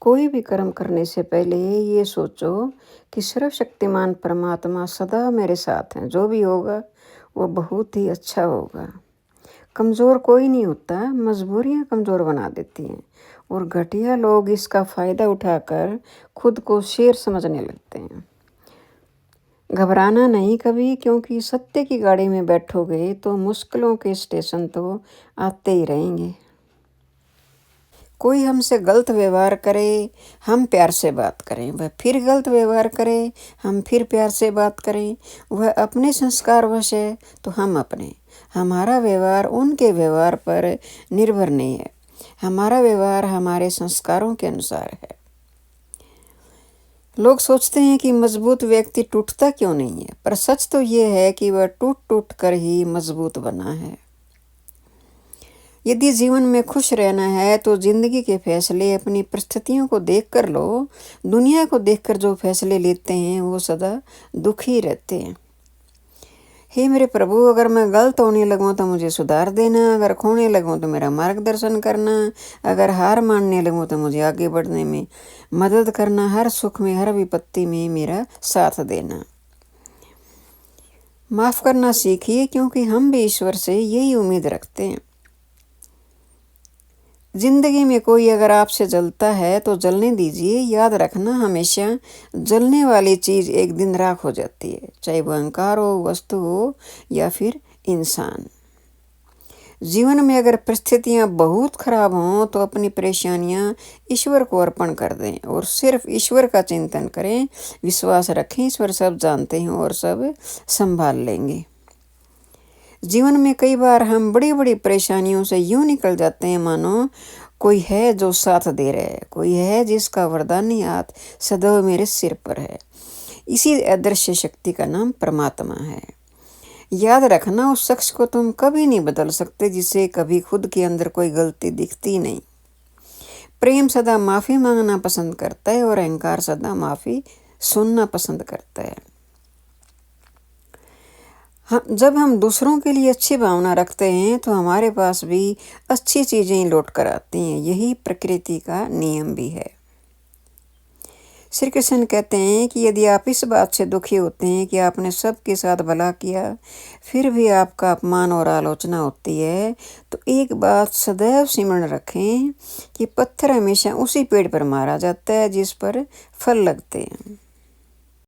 कोई भी कर्म करने से पहले ये सोचो कि सर्वशक्तिमान परमात्मा सदा मेरे साथ हैं। जो भी होगा वो बहुत ही अच्छा होगा। कमज़ोर कोई नहीं होता, मजबूरियाँ कमज़ोर बना देती हैं और घटिया लोग इसका फ़ायदा उठाकर खुद को शेर समझने लगते हैं। घबराना नहीं कभी, क्योंकि सत्य की गाड़ी में बैठोगे तो मुश्किलों के स्टेशन तो आते ही रहेंगे। कोई हमसे गलत व्यवहार करे, हम प्यार से बात करें। वह फिर गलत व्यवहार करे, हम फिर प्यार से बात करें। वह अपने संस्कारवश है तो हम अपने। हमारा व्यवहार उनके व्यवहार पर निर्भर नहीं है। हमारा व्यवहार हमारे संस्कारों के अनुसार है। लोग सोचते हैं कि मजबूत व्यक्ति टूटता क्यों नहीं है, पर सच तो ये है कि वह टूट टूट कर ही मजबूत बना है। यदि जीवन में खुश रहना है तो जिंदगी के फैसले अपनी परिस्थितियों को देखकर लो। दुनिया को देखकर जो फैसले लेते हैं वो सदा दुखी रहते हैं। हे मेरे प्रभु, अगर मैं गलत होने लगूं तो मुझे सुधार देना, अगर खोने लगूं तो मेरा मार्गदर्शन करना, अगर हार मानने लगूं तो मुझे आगे बढ़ने में मदद करना, हर सुख में हर विपत्ति में मेरा साथ देना। माफ़ करना सीखिए, क्योंकि हम भी ईश्वर से यही उम्मीद रखते हैं। जिंदगी में कोई अगर आपसे जलता है तो जलने दीजिए। याद रखना, हमेशा जलने वाली चीज़ एक दिन राख हो जाती है, चाहे वो अहंकार हो, वस्तु हो या फिर इंसान। जीवन में अगर परिस्थितियां बहुत खराब हों तो अपनी परेशानियां ईश्वर को अर्पण कर दें और सिर्फ ईश्वर का चिंतन करें। विश्वास रखें, ईश्वर सब जानते हैं और सब संभाल लेंगे। जीवन में कई बार हम बड़ी बड़ी परेशानियों से यूं निकल जाते हैं मानो कोई है जो साथ दे रहा है, कोई है जिसका वरदानी हाथ सदैव मेरे सिर पर है। इसी अदृश्य शक्ति का नाम परमात्मा है। याद रखना, उस शख्स को तुम कभी नहीं बदल सकते जिसे कभी खुद के अंदर कोई गलती दिखती नहीं। प्रेम सदा माफ़ी मांगना पसंद करता है और अहंकार सदा माफ़ी सुनना पसंद करता है। जब हम दूसरों के लिए अच्छी भावना रखते हैं तो हमारे पास भी अच्छी चीज़ें लौट कर आती हैं। यही प्रकृति का नियम भी है। श्री कृष्ण कहते हैं कि यदि आप इस बात से दुखी होते हैं कि आपने सबके साथ भला किया, फिर भी आपका अपमान और आलोचना होती है, तो एक बात सदैव स्मरण रखें कि पत्थर हमेशा उसी पेड़ पर मारा जाता है जिस पर फल लगते हैं।